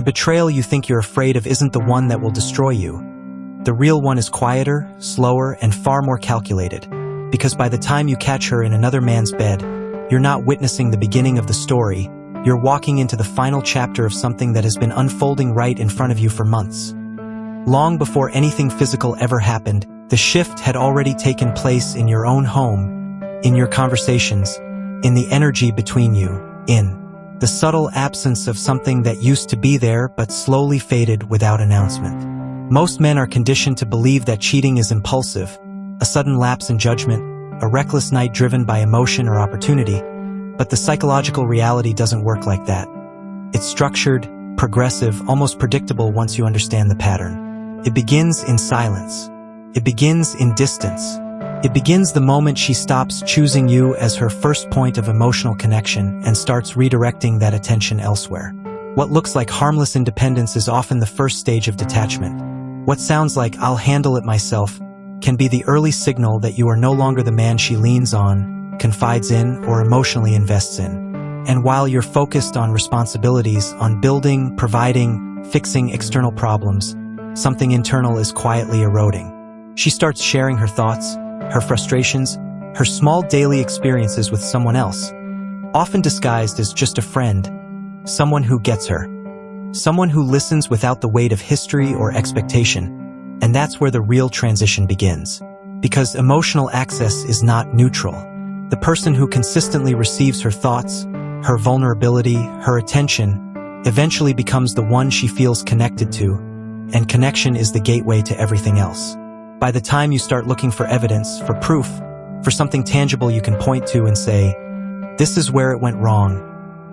The betrayal you think you're afraid of isn't the one that will destroy you. The real one is quieter, slower, and far more calculated. Because by the time you catch her in another man's bed, you're not witnessing the beginning of the story, you're walking into the final chapter of something that has been unfolding right in front of you for months. Long before anything physical ever happened, the shift had already taken place in your own home, in your conversations, in the energy between you, in the subtle absence of something that used to be there but slowly faded without announcement. Most men are conditioned to believe that cheating is impulsive, a sudden lapse in judgment, a reckless night driven by emotion or opportunity, but the psychological reality doesn't work like that. It's structured, progressive, almost predictable once you understand the pattern. It begins in silence. It begins in distance. It begins the moment she stops choosing you as her first point of emotional connection and starts redirecting that attention elsewhere. What looks like harmless independence is often the first stage of detachment. What sounds like "I'll handle it myself" can be the early signal that you are no longer the man she leans on, confides in, or emotionally invests in. And while you're focused on responsibilities, on building, providing, fixing external problems, something internal is quietly eroding. She starts sharing her thoughts, her frustrations, her small daily experiences with someone else, often disguised as just a friend, someone who gets her, someone who listens without the weight of history or expectation. And that's where the real transition begins. Because emotional access is not neutral. The person who consistently receives her thoughts, her vulnerability, her attention, eventually becomes the one she feels connected to, and connection is the gateway to everything else. By the time you start looking for evidence, for proof, for something tangible you can point to and say, "This is where it went wrong,"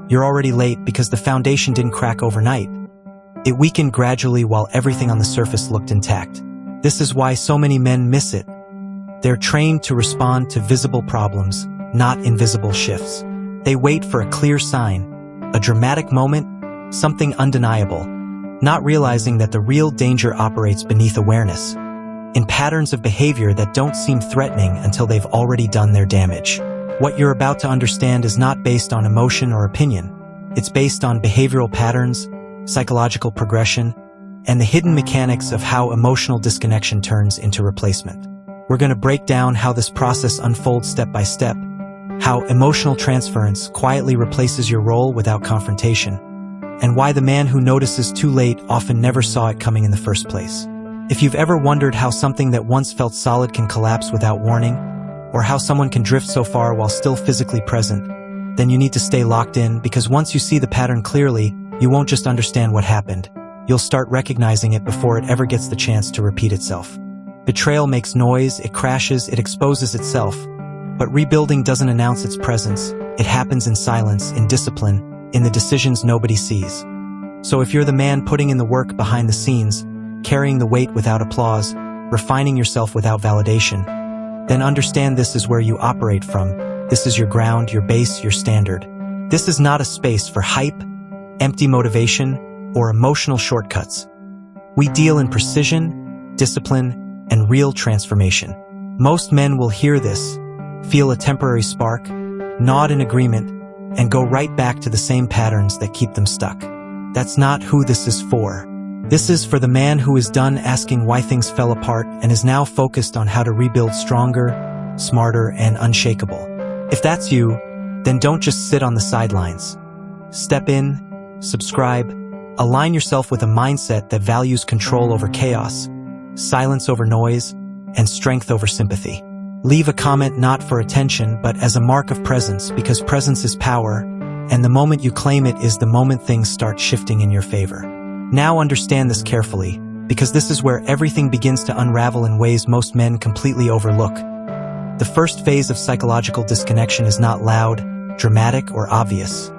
you're already late because the foundation didn't crack overnight. It weakened gradually while everything on the surface looked intact. This is why so many men miss it. They're trained to respond to visible problems, not invisible shifts. They wait for a clear sign, a dramatic moment, something undeniable, not realizing that the real danger operates beneath awareness, in patterns of behavior that don't seem threatening until they've already done their damage. What you're about to understand is not based on emotion or opinion. It's based on behavioral patterns, psychological progression, and the hidden mechanics of how emotional disconnection turns into replacement. We're going to break down how this process unfolds step by step, how emotional transference quietly replaces your role without confrontation, and why the man who notices too late often never saw it coming in the first place. If you've ever wondered how something that once felt solid can collapse without warning, or how someone can drift so far while still physically present, then you need to stay locked in, because once you see the pattern clearly, you won't just understand what happened. You'll start recognizing it before it ever gets the chance to repeat itself. Betrayal makes noise, it crashes, it exposes itself. But rebuilding doesn't announce its presence. It happens in silence, in discipline, in the decisions nobody sees. So if you're the man putting in the work behind the scenes, carrying the weight without applause, refining yourself without validation, then understand this is where you operate from. This is your ground, your base, your standard. This is not a space for hype, empty motivation, or emotional shortcuts. We deal in precision, discipline, and real transformation. Most men will hear this, feel a temporary spark, nod in agreement, and go right back to the same patterns that keep them stuck. That's not who this is for. This is for the man who is done asking why things fell apart and is now focused on how to rebuild stronger, smarter, and unshakable. If that's you, then don't just sit on the sidelines. Step in, subscribe, align yourself with a mindset that values control over chaos, silence over noise, and strength over sympathy. Leave a comment not for attention, but as a mark of presence, because presence is power, and the moment you claim it is the moment things start shifting in your favor. Now understand this carefully, because this is where everything begins to unravel in ways most men completely overlook. The first phase of psychological disconnection is not loud, dramatic, or obvious.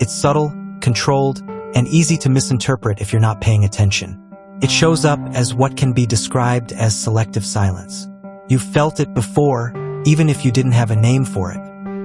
It's subtle, controlled, and easy to misinterpret if you're not paying attention. It shows up as what can be described as selective silence. You've felt it before, even if you didn't have a name for it.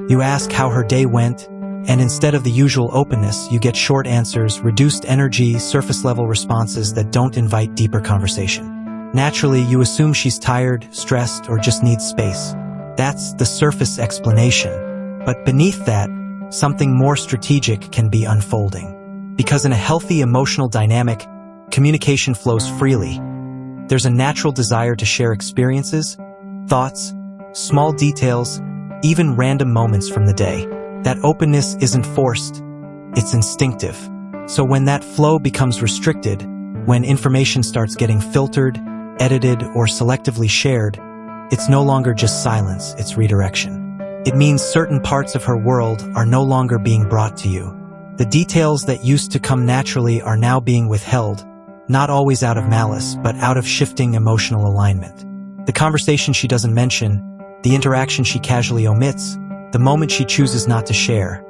You ask how her day went, and instead of the usual openness, you get short answers, reduced energy, surface-level responses that don't invite deeper conversation. Naturally, you assume she's tired, stressed, or just needs space. That's the surface explanation. But beneath that, something more strategic can be unfolding. Because in a healthy emotional dynamic, communication flows freely. There's a natural desire to share experiences, thoughts, small details, even random moments from the day. That openness isn't forced, it's instinctive. So when that flow becomes restricted, when information starts getting filtered, edited, or selectively shared, it's no longer just silence, it's redirection. It means certain parts of her world are no longer being brought to you. The details that used to come naturally are now being withheld, not always out of malice, but out of shifting emotional alignment. The conversation she doesn't mention, the interaction she casually omits, the moment she chooses not to share.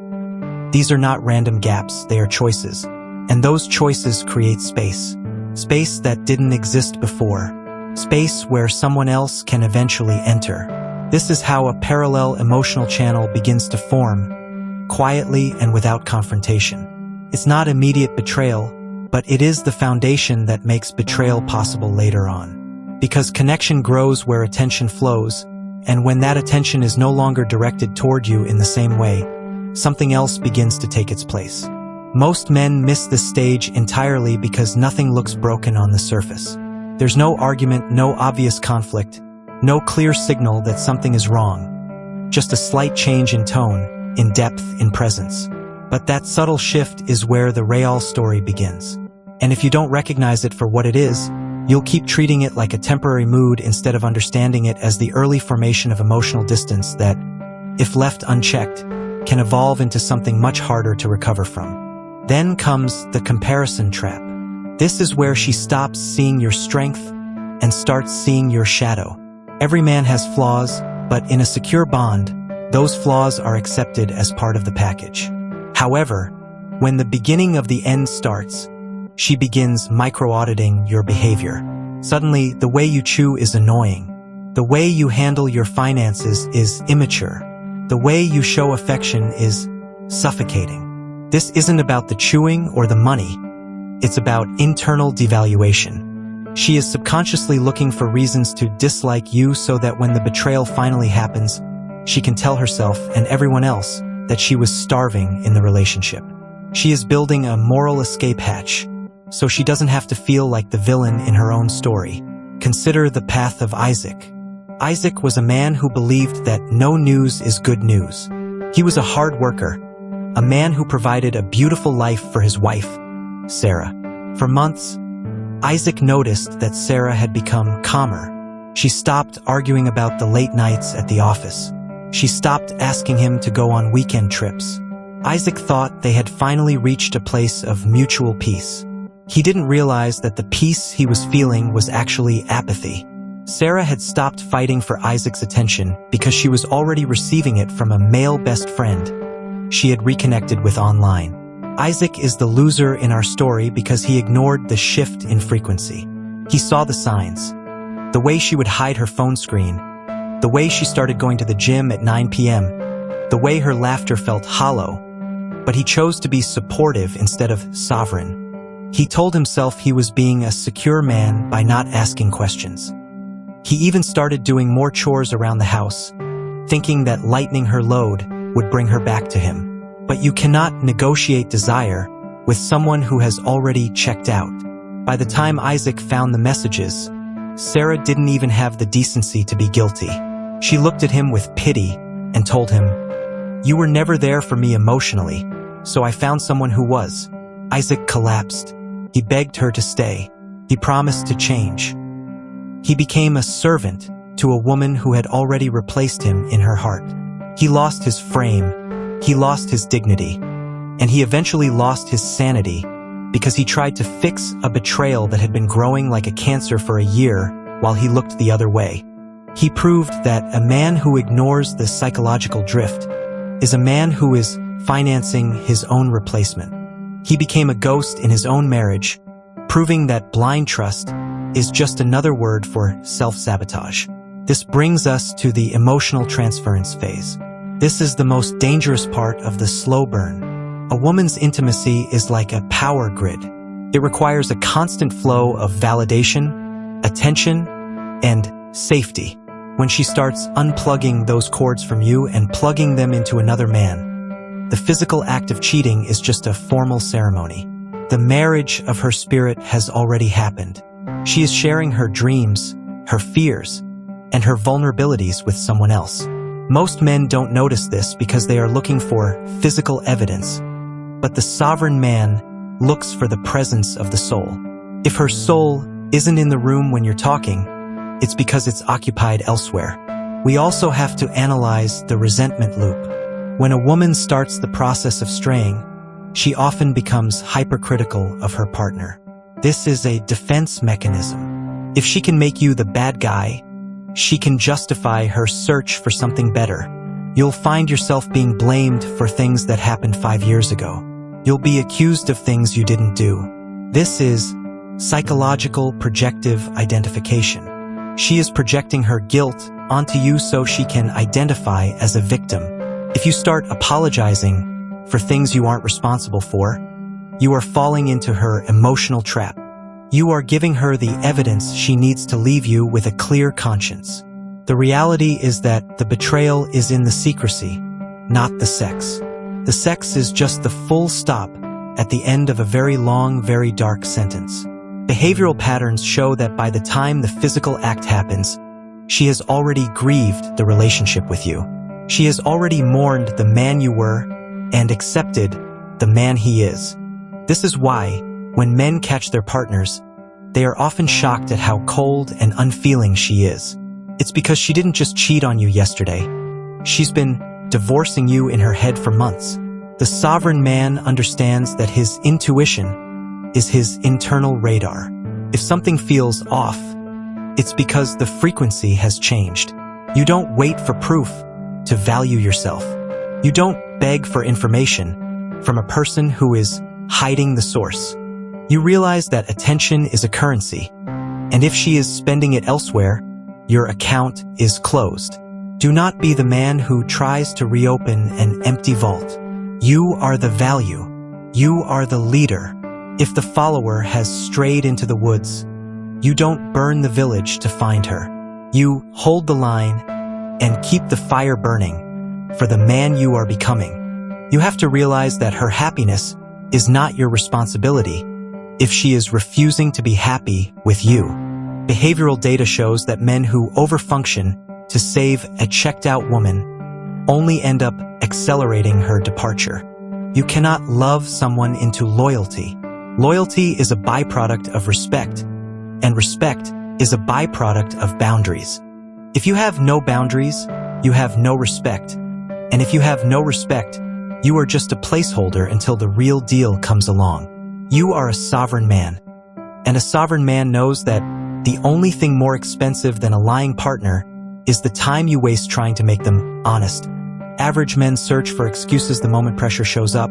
These are not random gaps, they are choices. And those choices create space. Space that didn't exist before. Space where someone else can eventually enter. This is how a parallel emotional channel begins to form, quietly and without confrontation. It's not immediate betrayal, but it is the foundation that makes betrayal possible later on. Because connection grows where attention flows, and when that attention is no longer directed toward you in the same way, something else begins to take its place. Most men miss this stage entirely because nothing looks broken on the surface. There's no argument, no obvious conflict, no clear signal that something is wrong. Just a slight change in tone, in depth, in presence. But that subtle shift is where the real story begins. And if you don't recognize it for what it is, you'll keep treating it like a temporary mood instead of understanding it as the early formation of emotional distance that, if left unchecked, can evolve into something much harder to recover from. Then comes the comparison trap. This is where she stops seeing your strength and starts seeing your shadow. Every man has flaws, but in a secure bond, those flaws are accepted as part of the package. However, when the beginning of the end starts, she begins micro-auditing your behavior. Suddenly, the way you chew is annoying. The way you handle your finances is immature. The way you show affection is suffocating. This isn't about the chewing or the money. It's about internal devaluation. She is subconsciously looking for reasons to dislike you so that when the betrayal finally happens, she can tell herself and everyone else that she was starving in the relationship. She is building a moral escape hatch, so she doesn't have to feel like the villain in her own story. Consider the path of Isaac. Isaac was a man who believed that no news is good news. He was a hard worker, a man who provided a beautiful life for his wife, Sarah. For months, Isaac noticed that Sarah had become calmer. She stopped arguing about the late nights at the office. She stopped asking him to go on weekend trips. Isaac thought they had finally reached a place of mutual peace. He didn't realize that the peace he was feeling was actually apathy. Sarah had stopped fighting for Isaac's attention because she was already receiving it from a male best friend she had reconnected with online. Isaac is the loser in our story because he ignored the shift in frequency. He saw the signs. The way she would hide her phone screen, the way she started going to the gym at 9 p.m., the way her laughter felt hollow, but he chose to be supportive instead of sovereign. He told himself he was being a secure man by not asking questions. He even started doing more chores around the house, thinking that lightening her load would bring her back to him. But you cannot negotiate desire with someone who has already checked out. By the time Isaac found the messages, Sarah didn't even have the decency to be guilty. She looked at him with pity and told him, "You were never there for me emotionally, so I found someone who was." Isaac collapsed. He begged her to stay. He promised to change. He became a servant to a woman who had already replaced him in her heart. He lost his frame, he lost his dignity, and he eventually lost his sanity because he tried to fix a betrayal that had been growing like a cancer for a year while he looked the other way. He proved that a man who ignores the psychological drift is a man who is financing his own replacement. He became a ghost in his own marriage, proving that blind trust is just another word for self-sabotage. This brings us to the emotional transference phase. This is the most dangerous part of the slow burn. A woman's intimacy is like a power grid. It requires a constant flow of validation, attention, and safety. When she starts unplugging those cords from you and plugging them into another man, the physical act of cheating is just a formal ceremony. The marriage of her spirit has already happened. She is sharing her dreams, her fears, and her vulnerabilities with someone else. Most men don't notice this because they are looking for physical evidence, but the sovereign man looks for the presence of the soul. If her soul isn't in the room when you're talking, it's because it's occupied elsewhere. We also have to analyze the resentment loop. When a woman starts the process of straying, she often becomes hypercritical of her partner. This is a defense mechanism. If she can make you the bad guy, she can justify her search for something better. You'll find yourself being blamed for things that happened 5 years ago. You'll be accused of things you didn't do. This is psychological projective identification. She is projecting her guilt onto you so she can identify as a victim. If you start apologizing for things you aren't responsible for, you are falling into her emotional trap. You are giving her the evidence she needs to leave you with a clear conscience. The reality is that the betrayal is in the secrecy, not the sex. The sex is just the full stop at the end of a very long, very dark sentence. Behavioral patterns show that by the time the physical act happens, she has already grieved the relationship with you. She has already mourned the man you were and accepted the man he is. This is why, when men catch their partners, they are often shocked at how cold and unfeeling she is. It's because she didn't just cheat on you yesterday. She's been divorcing you in her head for months. The sovereign man understands that his intuition is his internal radar. If something feels off, it's because the frequency has changed. You don't wait for proof to value yourself. You don't beg for information from a person who is hiding the source. You realize that attention is a currency, and if she is spending it elsewhere, your account is closed. Do not be the man who tries to reopen an empty vault. You are the value. You are the leader. If the follower has strayed into the woods, you don't burn the village to find her. You hold the line and keep the fire burning for the man you are becoming. You have to realize that her happiness is not your responsibility if she is refusing to be happy with you. Behavioral data shows that men who overfunction to save a checked-out woman only end up accelerating her departure. You cannot love someone into loyalty. Loyalty is a byproduct of respect, and respect is a byproduct of boundaries. If you have no boundaries, you have no respect. And if you have no respect, you are just a placeholder until the real deal comes along. You are a sovereign man. And a sovereign man knows that the only thing more expensive than a lying partner is the time you waste trying to make them honest. Average men search for excuses the moment pressure shows up,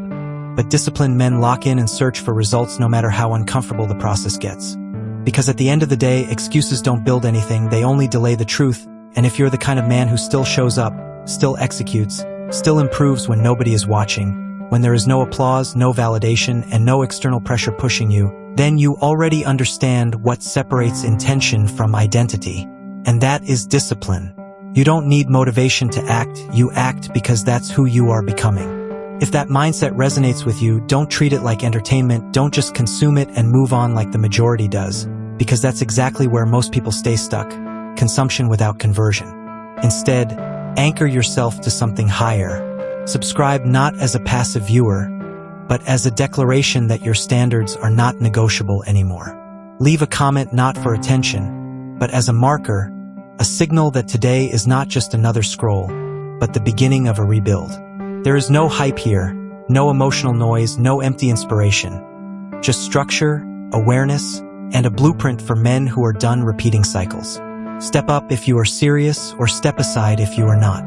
but disciplined men lock in and search for results no matter how uncomfortable the process gets. Because at the end of the day, excuses don't build anything, they only delay the truth. And if you're the kind of man who still shows up, still executes, still improves when nobody is watching, when there is no applause, no validation, and no external pressure pushing you, then you already understand what separates intention from identity. And that is discipline. You don't need motivation to act, you act because that's who you are becoming. If that mindset resonates with you, don't treat it like entertainment, don't just consume it and move on like the majority does, because that's exactly where most people stay stuck, consumption without conversion. Instead, anchor yourself to something higher. Subscribe not as a passive viewer, but as a declaration that your standards are not negotiable anymore. Leave a comment not for attention, but as a marker, a signal that today is not just another scroll, but the beginning of a rebuild. There is no hype here, no emotional noise, no empty inspiration. Just structure, awareness, and a blueprint for men who are done repeating cycles. Step up if you are serious, or step aside if you are not.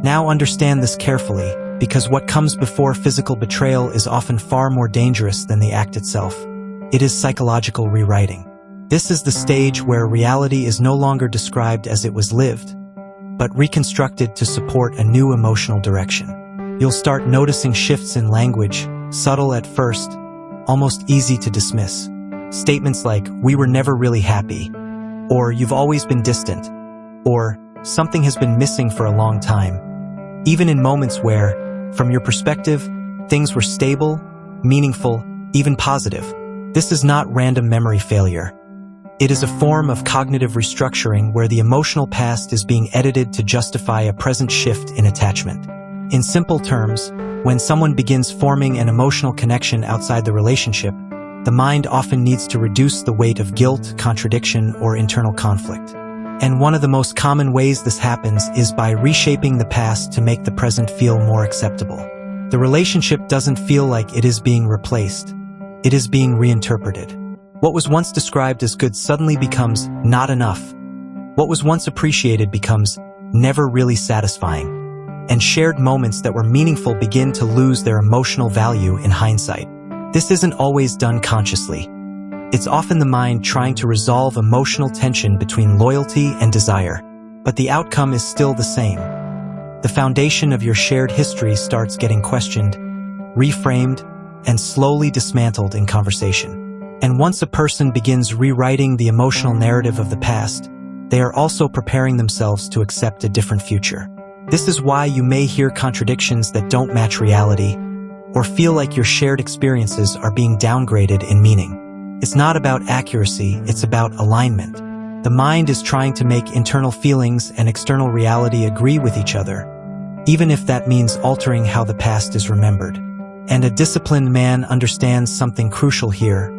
Now understand this carefully, because what comes before physical betrayal is often far more dangerous than the act itself. It is psychological rewriting. This is the stage where reality is no longer described as it was lived, but reconstructed to support a new emotional direction. You'll start noticing shifts in language, subtle at first, almost easy to dismiss. Statements like, "We were never really happy," or "You've always been distant," or "Something has been missing for a long time." Even in moments where, from your perspective, things were stable, meaningful, even positive. This is not random memory failure. It is a form of cognitive restructuring where the emotional past is being edited to justify a present shift in attachment. In simple terms, when someone begins forming an emotional connection outside the relationship, the mind often needs to reduce the weight of guilt, contradiction, or internal conflict. And one of the most common ways this happens is by reshaping the past to make the present feel more acceptable. The relationship doesn't feel like it is being replaced. It is being reinterpreted. What was once described as good suddenly becomes not enough. What was once appreciated becomes never really satisfying. And shared moments that were meaningful begin to lose their emotional value in hindsight. This isn't always done consciously. It's often the mind trying to resolve emotional tension between loyalty and desire, but the outcome is still the same. The foundation of your shared history starts getting questioned, reframed, and slowly dismantled in conversation. And once a person begins rewriting the emotional narrative of the past, they are also preparing themselves to accept a different future. This is why you may hear contradictions that don't match reality, or feel like your shared experiences are being downgraded in meaning. It's not about accuracy, it's about alignment. The mind is trying to make internal feelings and external reality agree with each other, even if that means altering how the past is remembered. And a disciplined man understands something crucial here.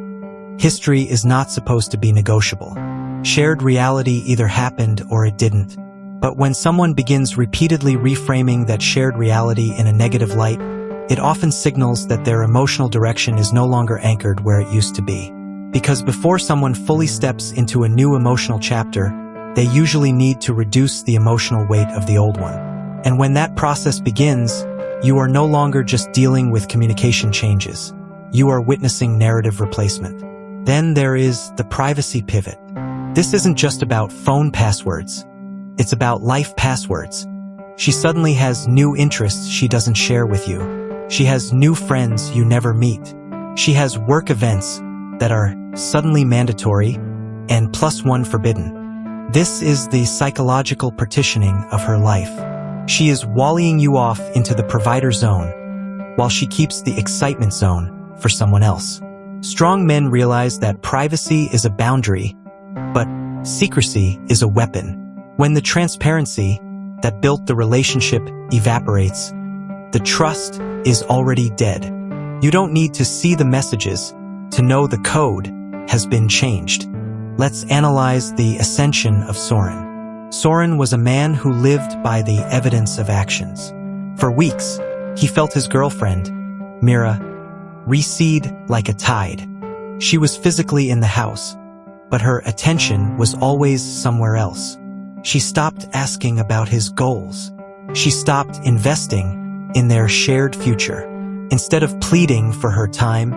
History is not supposed to be negotiable. Shared reality either happened or it didn't. But when someone begins repeatedly reframing that shared reality in a negative light, it often signals that their emotional direction is no longer anchored where it used to be. Because before someone fully steps into a new emotional chapter, they usually need to reduce the emotional weight of the old one. And when that process begins, you are no longer just dealing with communication changes. You are witnessing narrative replacement. Then there is the privacy pivot. This isn't just about phone passwords. It's about life passwords. She suddenly has new interests she doesn't share with you. She has new friends you never meet. She has work events that are suddenly mandatory and +1 forbidden. This is the psychological partitioning of her life. She is wallying you off into the provider zone, while she keeps the excitement zone for someone else. Strong men realize that privacy is a boundary, but secrecy is a weapon. When the transparency that built the relationship evaporates, the trust is already dead. You don't need to see the messages to know the code has been changed. Let's analyze the ascension of Soren. Soren was a man who lived by the evidence of actions. For weeks, he felt his girlfriend, Mira, recede like a tide. She was physically in the house, but her attention was always somewhere else. She stopped asking about his goals. She stopped investing in their shared future. Instead of pleading for her time,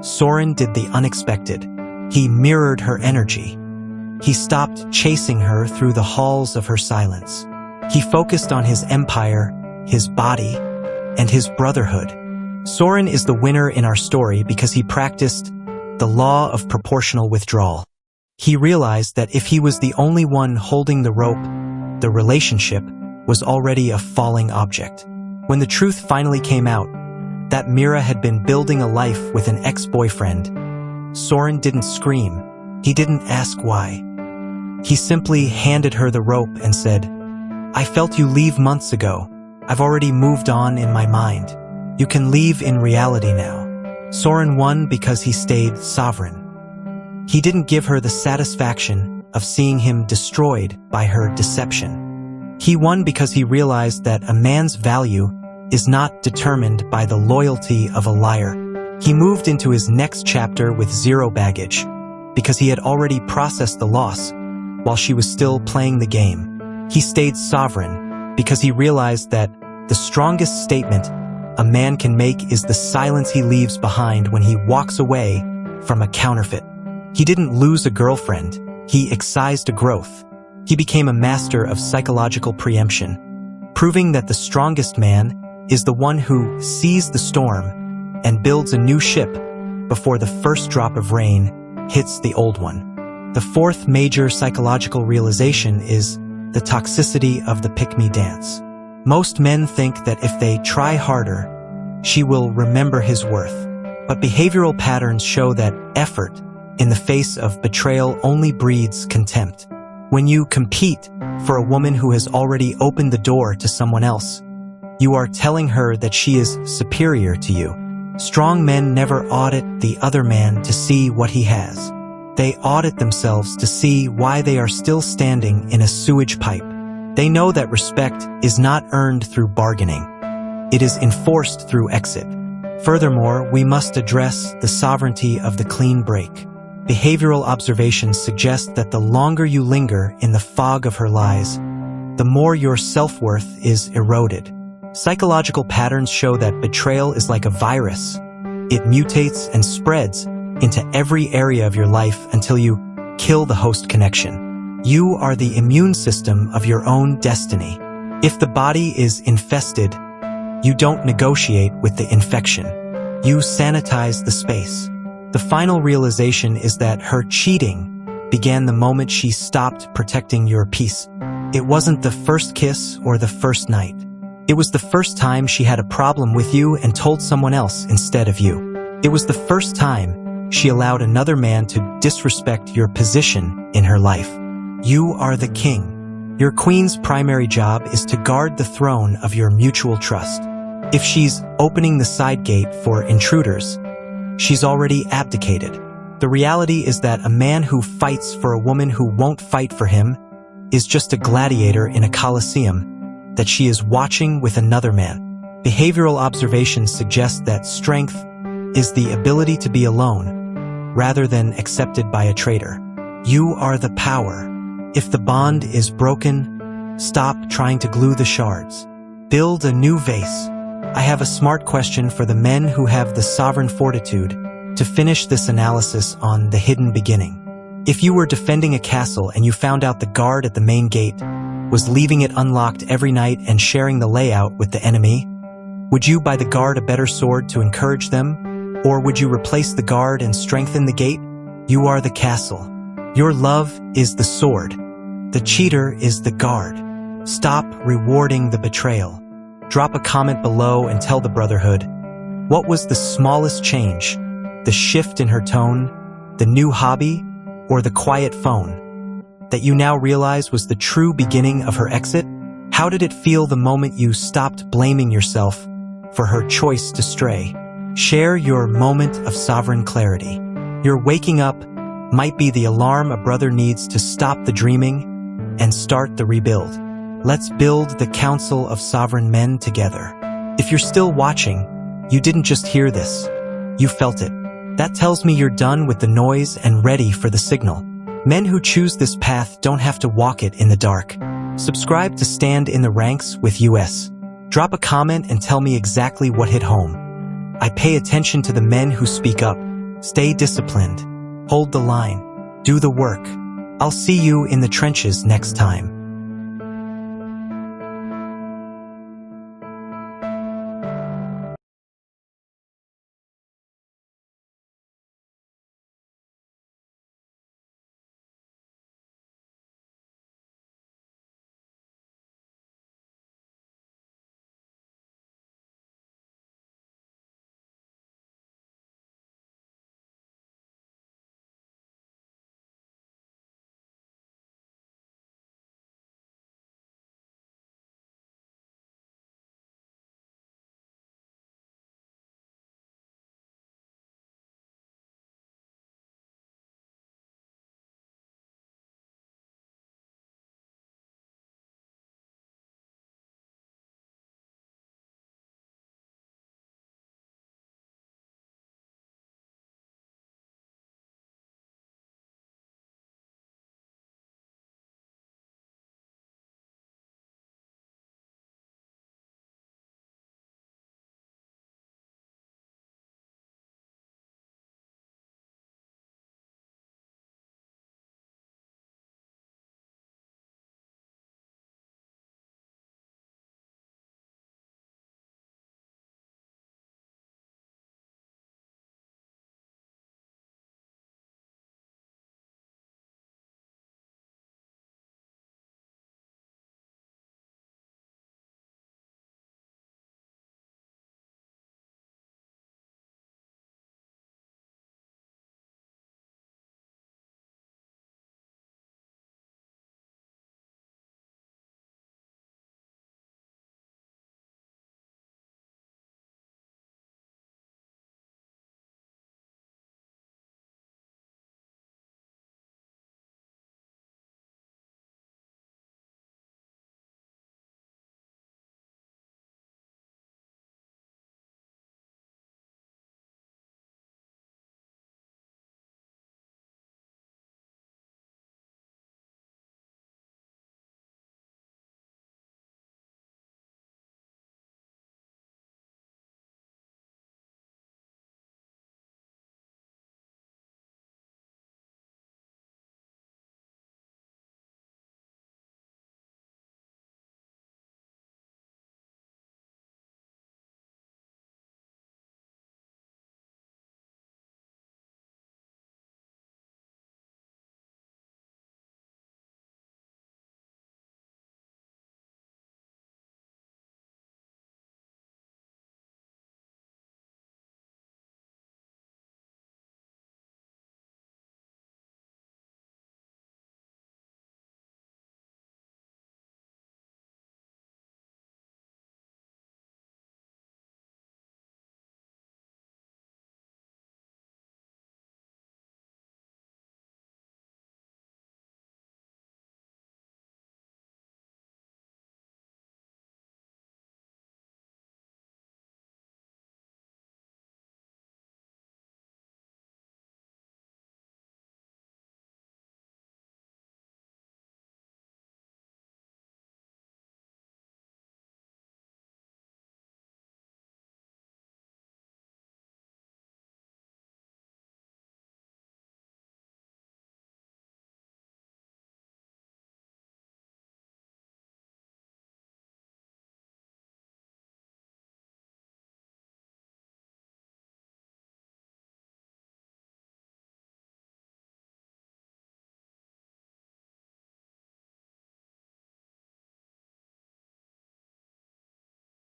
Soren did the unexpected. He mirrored her energy. He stopped chasing her through the halls of her silence. He focused on his empire, his body, and his brotherhood. Soren is the winner in our story because he practiced the law of proportional withdrawal. He realized that if he was the only one holding the rope, the relationship was already a falling object. When the truth finally came out, that Mira had been building a life with an ex-boyfriend, Soren didn't scream. He didn't ask why. He simply handed her the rope and said, "I felt you leave months ago. I've already moved on in my mind. You can leave in reality now." Soren won because he stayed sovereign. He didn't give her the satisfaction of seeing him destroyed by her deception. He won because he realized that a man's value is not determined by the loyalty of a liar. He moved into his next chapter with zero baggage, because he had already processed the loss while she was still playing the game. He stayed sovereign because he realized that the strongest statement a man can make is the silence he leaves behind when he walks away from a counterfeit. He didn't lose a girlfriend, he excised a growth. He became a master of psychological preemption, proving that the strongest man is the one who sees the storm and builds a new ship before the first drop of rain hits the old one. The fourth major psychological realization is the toxicity of the pick-me dance. Most men think that if they try harder, she will remember his worth. But behavioral patterns show that effort in the face of betrayal only breeds contempt. When you compete for a woman who has already opened the door to someone else, you are telling her that she is superior to you. Strong men never audit the other man to see what he has. They audit themselves to see why they are still standing in a sewage pipe. They know that respect is not earned through bargaining. It is enforced through exit. Furthermore, we must address the sovereignty of the clean break. Behavioral observations suggest that the longer you linger in the fog of her lies, the more your self-worth is eroded. Psychological patterns show that betrayal is like a virus. It mutates and spreads into every area of your life until you kill the host connection. You are the immune system of your own destiny. If the body is infested, you don't negotiate with the infection. You sanitize the space. The final realization is that her cheating began the moment she stopped protecting your peace. It wasn't the first kiss or the first night. It was the first time she had a problem with you and told someone else instead of you. It was the first time she allowed another man to disrespect your position in her life. You are the king. Your queen's primary job is to guard the throne of your mutual trust. If she's opening the side gate for intruders, she's already abdicated. The reality is that a man who fights for a woman who won't fight for him is just a gladiator in a coliseum that she is watching with another man. Behavioral observations suggest that strength is the ability to be alone, rather than accepted by a traitor. You are the power. If the bond is broken, stop trying to glue the shards. Build a new vase. I have a smart question for the men who have the sovereign fortitude to finish this analysis on the hidden beginning. If you were defending a castle and you found out the guard at the main gate was leaving it unlocked every night and sharing the layout with the enemy, would you buy the guard a better sword to encourage them? Or would you replace the guard and strengthen the gate? You are the castle. Your love is the sword. The cheater is the guard. Stop rewarding the betrayal. Drop a comment below and tell the Brotherhood, what was the smallest change? The shift in her tone, the new hobby, or the quiet phone that you now realize was the true beginning of her exit? How did it feel the moment you stopped blaming yourself for her choice to stray? Share your moment of sovereign clarity. Your waking up might be the alarm a brother needs to stop the dreaming and start the rebuild. Let's build the Council of Sovereign Men together. If you're still watching, you didn't just hear this, you felt it. That tells me you're done with the noise and ready for the signal. Men who choose this path don't have to walk it in the dark. Subscribe to stand in the ranks with US. Drop a comment and tell me exactly what hit home. I pay attention to the men who speak up. Stay disciplined. Hold the line. Do the work. I'll see you in the trenches next time.